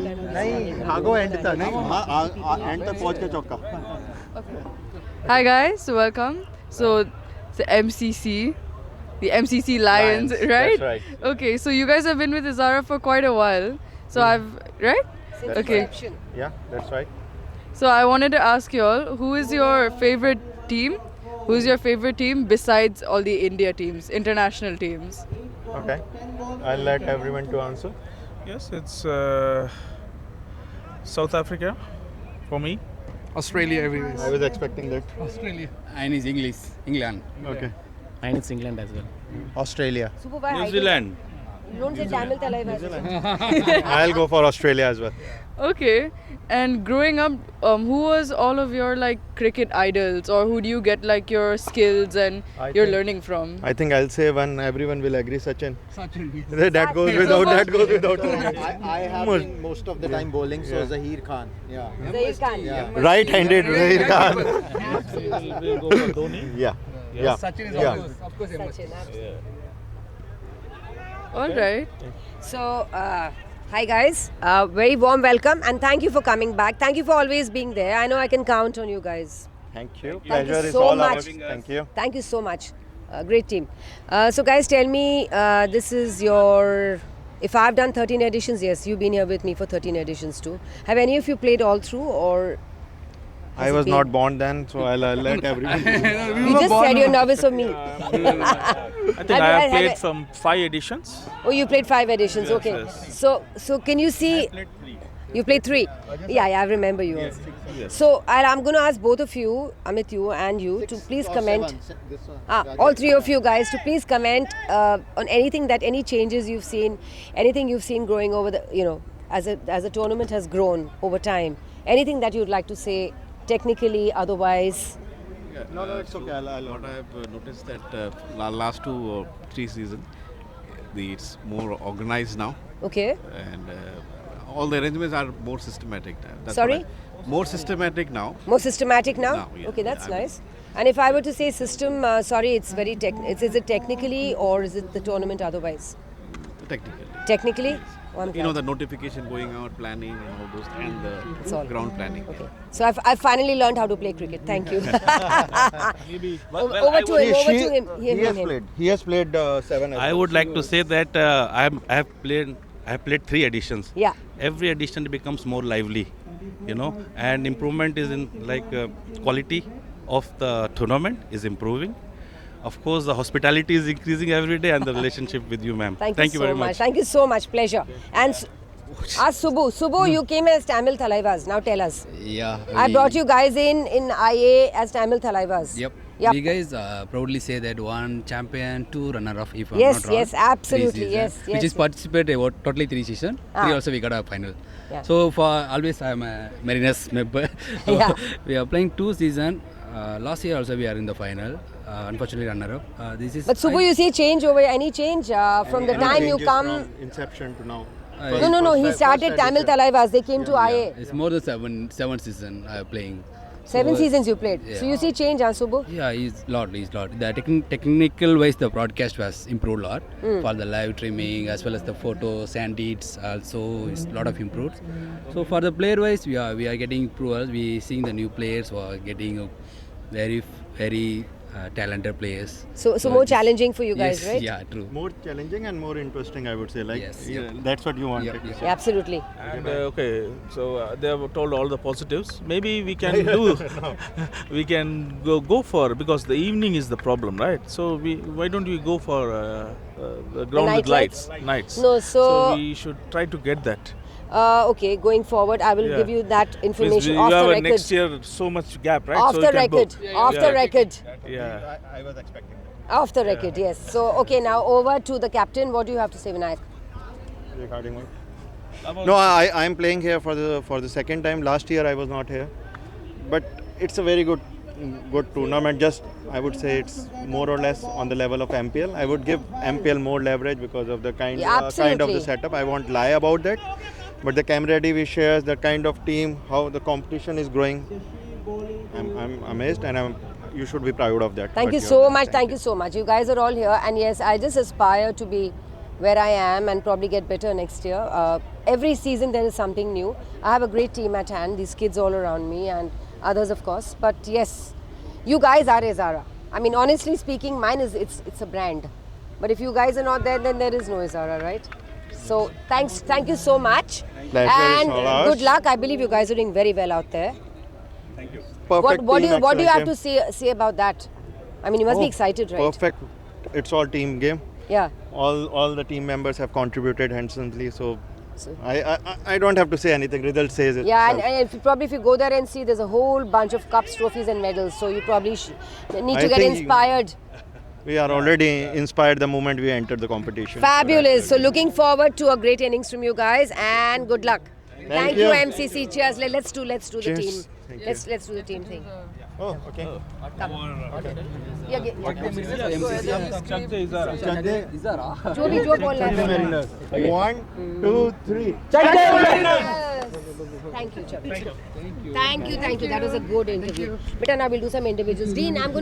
नहीं भागो एंड तक नहीं हाँ एंड तक पहुंच के चौका. Hi guys, welcome. So the MCC, the MCC Lions, Lions, right? that's right. Okay, so you guys have been with Izara for quite a while. So I've right? Okay. Yeah, that's right. So I wanted to ask you all, who is your favorite team? Who is your favorite team besides all the India teams, international teams? Okay, I'll let everyone to answer. Yes, it's South Africa for me. Australia everywhere. I was expecting that. Australia. Mine is English, England. Okay. Mine is England as well. Australia. Super by New Zealand. You don't say Tamil Talai. I'll go for Australia as well. Okay. And growing up, who was all of your like cricket idols, or who do you get like your skills and I your think- learning from? I think I'll say one. Everyone will agree, Sachin. Sachin. That goes without. That goes without. I have been most of the time bowling, so Zahir Khan. Yeah. Zahir Khan. Yeah. Right-handed Zahir Khan. We'll go for Dhoni. Yeah. Yeah. Sachin is Yeah. of course famous. Sachin, absolutely. All right. So, hi guys, very warm welcome and thank you for coming back. Thank you for always being there. I know I can count on you guys. Thank you. Thank you Pleasure is so all much. ours. Thank you. Thank you so much. Great team. So guys, tell me, this is your... If I've done 13 editions, yes, you've been here with me for 13 editions too. Have any of you played all through, or... I has it was been- not born then, so I'll let everyone. You just said you're nervous of me. I think Have I you- have played have- from 5 editions. Oh, you played 5 editions, Yes, okay. yes. So can you see... You played 3? Yeah, I remember you also. Yes. So I'm going to ask both of you, Amit, you and you, to please comment. This one. All 3 of you guys to please comment on anything that any changes you've seen, anything you've seen growing over the, as a tournament has grown over time. Anything that you'd like to say technically, otherwise. No, it's okay. What I have noticed that last 2 or 3 seasons, it's more organized now, Okay. and all the arrangements are more systematic. That's Sorry? what more systematic now. More systematic now? Now, yeah. Okay, that's Yeah, I mean- nice. And if I were to say system, sorry, it's very is it technically or is it the tournament otherwise? Technically. Technically? Oh, I'm You know glad. the notification going out, planning, and all those, and It's all. the ground planning. Okay. So I've finally learned how to play cricket. Thank you. Maybe. Over to him. Over to him. He has played. He has played 7. I would like to say that I have played 3 editions. Yeah. Every edition becomes more lively, and improvement is in quality of the tournament is improving. Of course, the hospitality is increasing every day, and the relationship with you, ma'am. Thank you so very much. Thank you so much. Pleasure. And ask Subbu. Subbu, you came as Tamil Thalaivas. Now tell us. Yeah. I brought you guys in IA as Tamil Thalaivas. Yep. Yep. We guys proudly say that 1 champion, 2 runner-up, if I'm Yes, not wrong. yes, absolutely, 3 season, yes, Which yes, is yes. participate about totally 3 season. 3 also we got a final. Yeah. So for always I'm a Mariners member. Yeah. We are playing 2 season. Last year also we are in the final. Unfortunately runner-up. This is. But Subbu, you see change over any change from the Any time you changes come. from inception to now. No. He started Tamil Thalaivas. They came to IA. It's more than 7 season playing. 7 So, seasons you played. So yeah. you see change, Subbu? Yeah, he's lot. The technical wise, the broadcast was improved a lot for the live streaming as well as the photos and edits. Also, is lot of improved. So for the player wise, we are getting improved. We seeing the new players who are getting very talented players. So more it's- challenging for you guys, yes, right? Yeah, true. More challenging and more interesting, I would say. Yes, yep. That's what you wanted Yep, to yep. say. Yeah, absolutely. And okay, so they have told all the positives. Maybe we can do, we can go for, because the evening is the problem, right? So why don't we go for the ground night with lights, nights? No, so- we should try to get that. Okay, going forward, I will Yeah. give you that Because information you off have the a record. next year so much gap, right? Off so the you can record. book. Off the record. Yeah. I was expecting that. Off the record, yes. So, okay, now over to the captain. What do you have to say, Vinayak? Regarding what? No, I am playing here for the second time. Last year I was not here, but it's a very good tournament. Just I would say it's more or less on the level of MPL. I would give MPL more leverage because of the kind Yeah, of absolutely. the setup. I won't lie about that, but the camaraderie we share, the kind of team, how the competition is growing, I'm amazed, and you should be proud of that. Thank what you have so done. much. Thank you so much. You guys are all here, and yes, I just aspire to be where I am and probably get better next year. Every season there is something new. I have a great team at hand, these kids all around me and others of course. But yes, you guys are Izara. I mean, honestly speaking, mine is it's a brand. But if you guys are not there, then there is no Izara, right? So thank you so much. Pleasure is And all ours. good luck. I believe you guys are doing very well out there. Perfect What do team, you have excellent to say about that? I mean, you must be Oh, excited, right? Perfect. It's all team game. Yeah. All the team members have contributed handsomely. So I don't have to say anything. Result says it. Yeah, and if you go there and see, there's a whole bunch of cups, trophies, and medals. So you probably need to I get think inspired. We are already inspired the moment we entered the competition. Fabulous. So looking forward to a great innings from you guys, and good luck. Thank you, you. MCC. Cheers. Let's do the Cheers. team. Thank Let's do the team thing. Oh, okay. Yeah, जो भी जो बोलना है. 1, 2, 3. Thank you, Chavi. Thank you. That was a good interview. But now we'll do some individuals. Dean, I'm going